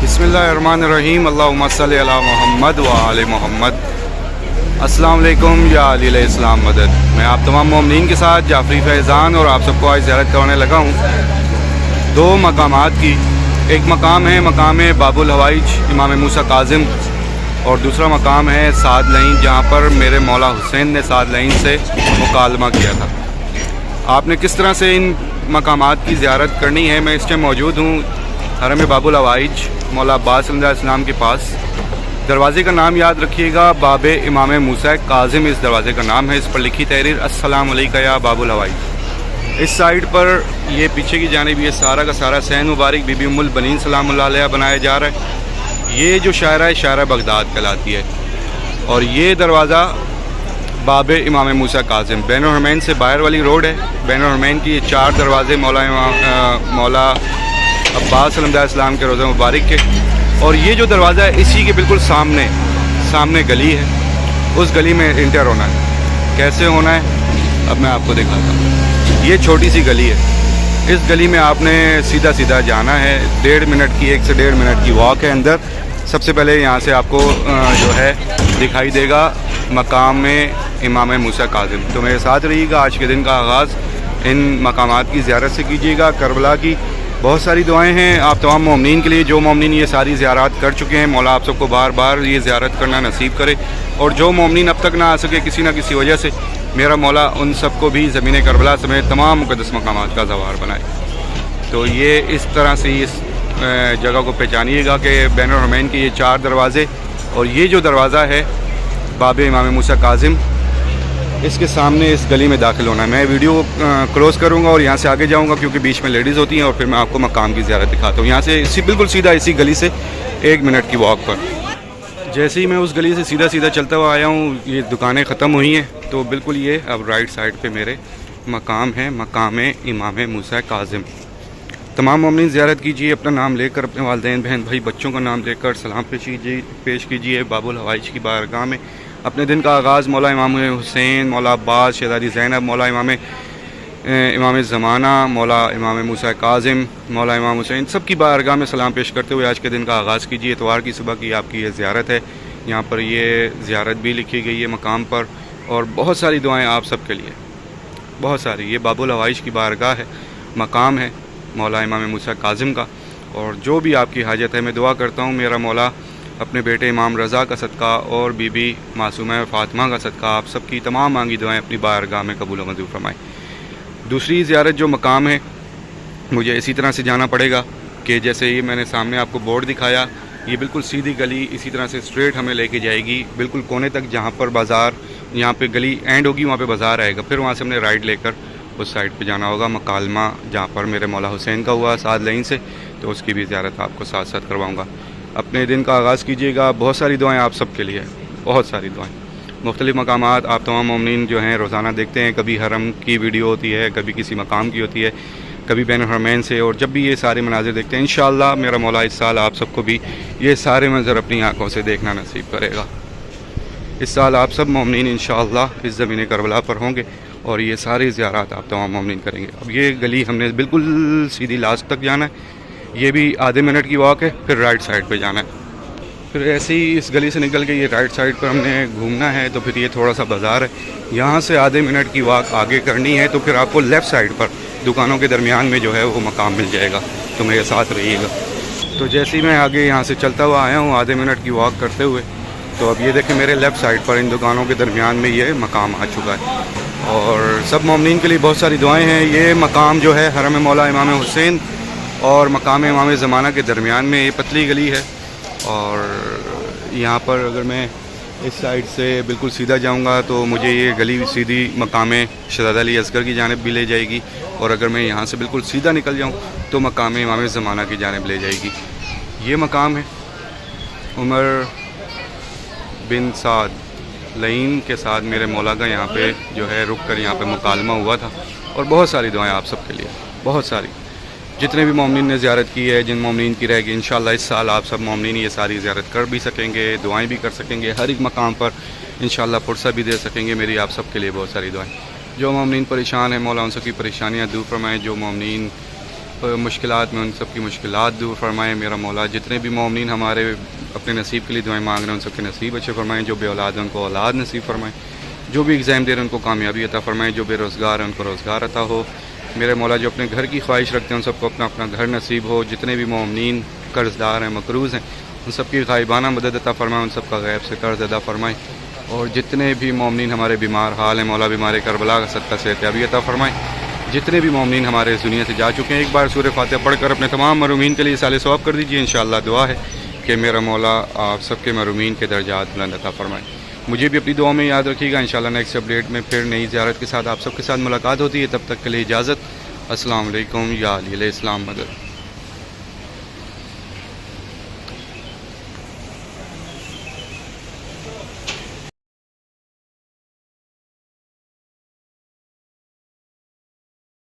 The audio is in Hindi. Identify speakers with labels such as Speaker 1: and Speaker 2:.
Speaker 1: बिस्मिल्लाहिर्रहमानिर्रहीम अल्लाहुम्मा सल्ली अला मुहम्मद व आले मुहम्मद। अस्सलाम वालेकुम या अली इस्लाम मदद। मैं आप तमाम मोमिनीन के साथ जाफरी फैज़ान और आप सबको आज ज़ियारत करवाने लगा हूँ दो मकामात की। एक मकाम है मकाम बाबुल हवाइज इमाम मूसा काज़िम और दूसरा मकाम है साद लईन, जहाँ पर मेरे मौला हुसैन ने साद लईन से मुकालमा किया था। आपने किस तरह से इन मकामात की ज़ियारत करनी है, मैं इस टाइम मौजूद हूँ हरम बाबुल हवाइज मौला अब्बास सल्लल्लाहु के पास। दरवाज़े का नाम याद रखिएगा, बाबे इमाम मूसा काज़िम इस दरवाज़े का नाम है। इस पर लिखी तहरीर अस्सलाम अलैका या बाबुल हवाइज। इस साइड पर ये पीछे की जानिब ये सारा का सारा सैन मुबारक बीबी उम्मुल बनीन सलामुल्लाह अलैहा बनाया जा रहा है। ये जो शायरा है शायरा बगदाद कहलाती है। और ये दरवाज़ा बाबे इमाम मूसा काज़िम बैनुल हरमैन से बाहर वाली रोड है। बैनुल हरमैन की ये चार दरवाज़े मौला अब्बास सल्लल्लाहु के रोज़ा मुबारक के। और ये जो दरवाज़ा है इसी के बिल्कुल सामने गली है। उस गली में इंटर होना है। कैसे होना है अब मैं आपको दिखाता हूँ। ये छोटी सी गली है। इस गली में आपने सीधा जाना है। 1.5 मिनट की 1 से 1.5 मिनट की वॉक है अंदर। सबसे पहले यहाँ से आपको जो है दिखाई देगा मकाम में इमाम मूसा काज़िम। तो मेरे साथ रहिएगा। आज के दिन का आगाज़ इन मकामात की ज़ियारत से कीजिएगा। करबला की बहुत सारी दुआएं हैं आप तमाम मोमिनीन के लिए। जो मोमिनीन ये सारी ज़ियारत कर चुके हैं, मौला आप सबको बार बार ये ज़ियारत करना नसीब करे। और जो मोमिनीन अब तक ना आ सके किसी न किसी वजह से, मेरा मौला उन सबको भी ज़मीन करबला समेत तमाम मुक़द्दस मकामात का ज़वार बनाए। तो ये इस तरह से इस जगह को पहचानिएगा कि बैनुल हरमैन के ये 4 दरवाज़े और ये जो दरवाज़ा है बाबे इमाम मूसा काज़िम, इसके सामने इस गली में दाखिल होना है। मैं वीडियो क्लोज़ करूंगा और यहाँ से आगे जाऊंगा क्योंकि बीच में लेडीज़ होती हैं और फिर मैं आपको मकाम की ज़ियारत दिखाता हूँ। यहाँ से बिल्कुल सीधा इसी गली से 1 मिनट की वॉक पर। जैसे ही मैं उस गली से सीधा चलता हुआ आया हूँ, ये दुकानें ख़त्म हुई हैं। तो बिल्कुल ये अब राइट साइड पर मेरे मकाम है, मकाम इमाम मूसा काज़िम। तमाम मोमिनीन ज़ियारत कीजिए, अपना नाम लेकर, अपने वालिदैन बहन भाई बच्चों का नाम लेकर सलाम पेश कीजिए बाबुल हवाइज की बारगाह में। अपने दिन का आगाज़ मौला इमाम हुसैन, मौला अब्बास, शहज़ादी ज़ैनब, मौला इमाम ज़माना, मौला इमाम मूसा काज़िम, मौला इमाम हुसैन, सब की बारगाह में सलाम पेश करते हुए आज के दिन का आगाज़ कीजिए। इतवार की सुबह की आपकी ये ज़ियारत है। यहाँ पर ये ज़ियारत भी लिखी गई है मकाम पर और बहुत सारी दुआएँ आप सब के लिए, बहुत सारी। ये बाबुल हवाइज की बारगाह है, मकाम है मौला इमाम मूसा काज़िम का। और जो भी आपकी हाजत है मैं दुआ करता हूँ मेरा मौला अपने बेटे इमाम रज़ा का सदका और बीबी मासूमा फ़ातिमा का सदका आप सबकी तमाम मांगी दुआएं अपनी बारगाह में कबूल मंजूर फरमाए। दूसरी ज़ियारत जो मकाम है, मुझे इसी तरह से जाना पड़ेगा कि जैसे ये मैंने सामने आपको बोर्ड दिखाया, ये बिल्कुल सीधी गली इसी तरह से स्ट्रेट हमें लेके जाएगी बिल्कुल कोने तक, जहाँ पर बाज़ार, यहाँ पे गली एंड होगी वहाँ पे बाज़ार आएगा। फिर वहाँ से हमने राइट लेकर उस साइड पे जाना होगा मकालमा, जहाँ पर मेरे मौला हुसैन का हुआ साद लईन से। तो उसकी भी ज़ियारत आपको साथ साथ करवाऊँगा। अपने दिन का आगाज़ कीजिएगा। बहुत सारी दुआएं आप सब के लिए, बहुत सारी दुआएं। मुख्तलिफ़ मकामात आप तमाम मोमिनीन जो हैं रोज़ाना देखते हैं। कभी हरम की वीडियो होती है, कभी किसी मकाम की होती है, कभी बैनुल हरमैन से। और जब भी ये सारे मनाज़िर देखते हैं इंशाअल्लाह मेरा मौला इस साल आप सबको भी ये सारे मंज़र अपनी आँखों से देखना नसीब करेगा। इस साल आप सब मोमिनीन इंशाअल्लाह इस ज़मीन करबला पर होंगे और ये सारी ज़ियारत आप तमाम मोमिनीन करेंगे। अब ये गली हमने बिल्कुल सीधी लास्ट तक जाना है। ये भी आधे मिनट की वॉक है। फिर राइट साइड पे जाना है। फिर ऐसे ही इस गली से निकल के ये राइट साइड पर हमने घूमना है। तो फिर ये थोड़ा सा बाज़ार है, यहाँ से आधे मिनट की वॉक आगे करनी है। तो फिर आपको लेफ़्ट साइड पर दुकानों के दरमियान में जो है वो मकाम मिल जाएगा। तो मेरे साथ रहिएगा। तो जैसे ही मैं आगे यहाँ से चलता हुआ आया हूँ आधे मिनट की वॉक करते हुए, तो अब ये देखें मेरे लेफ़्ट साइड पर इन दुकानों के दरमियान में ये मकाम आ चुका है। और सब मोमिनीन के लिए बहुत सारी दुआएँ हैं। ये मकाम जो है हरम मौला इमाम हुसैन और मकाम इमाम ज़माना के दरमियान में ये पतली गली है। और यहाँ पर अगर मैं इस साइड से बिल्कुल सीधा जाऊँगा तो मुझे ये गली सीधी मकाम शहज़ादा अली असगर की जानिब भी ले जाएगी। और अगर मैं यहाँ से बिल्कुल सीधा निकल जाऊँ तो मकाम इमाम ज़माना की जानिब ले जाएगी। ये मकाम है उमर बिन साद लईन के साथ मेरे मौला का यहाँ पे जो है रुक कर यहाँ पे मुकालमा हुआ था। और बहुत सारी दुआएं आप सब के लिए, बहुत सारी। जितने भी मोमिनीन ने ज़ियारत की है, जिन मोमिनीन की रहेगी इंशाअल्लाह इस साल आप सब मोमिनीन ये सारी ज़ियारत कर भी सकेंगे, दुआएं भी कर सकेंगे, हर एक मकाम पर इंशाअल्लाह पुरसा भी दे सकेंगे। मेरी आप सब के लिए बहुत सारी दुआएं। जो मोमिनीन परेशान हैं मौला उन सबकी परेशानियाँ दूर फरमाए, जो मोमिनीन मुश्किलात में उन सबकी मुश्किलात दूर फरमाए। मेरा मौला जितने भी मोमिनीन हमारे अपने नसीब के लिए दुआएं मांग रहे हैं उन सबके नसीब अच्छे फरमाएँ, जो बे औलाद हैं उनको औलाद नसीब फरमाएँ, जो भी एग्ज़ाम दे रहे हैं उनको कामयाबी अता फरमाएँ, जो बेरोज़गार हैं उनको रोज़गार अता हो। मेरे मौला जो अपने घर की ख्वाहिश रखते हैं उन सबको अपना अपना घर नसीब हो। जितने भी मोमिनीन कर्ज़दार हैं, मकरूज़ हैं, उन सबकी गायबाना मदद अता फरमाएँ, उन सबका गैब से कर्ज़ अदा फरमाएँ। और जितने भी मोमिनीन हमारे बीमार हाल हैं मौला बीमार करबला का सदका सेहतयाबी अता फरमाएँ। जितने भी मोमिनीन हमारे इस दुनिया से जा चुके हैं एक बार सूरह फातिहा पढ़कर अपने तमाम मरूमीन के लिए साले सवाब कर दीजिए। इंशाअल्लाह दुआ है कि मेरा मौला आप सबके मरूमीन के दर्जात बुलंद अता फरमाए। मुझे भी अपनी दुआ में याद रखिएगा। इंशाअल्लाह नेक्स्ट अपडेट में फिर नई ज़ियारत के साथ आप सबके साथ मुलाकात होती है। तब तक के लिए इजाज़त। अस्सलाम वालेकुम या अली इस्लाम मदद।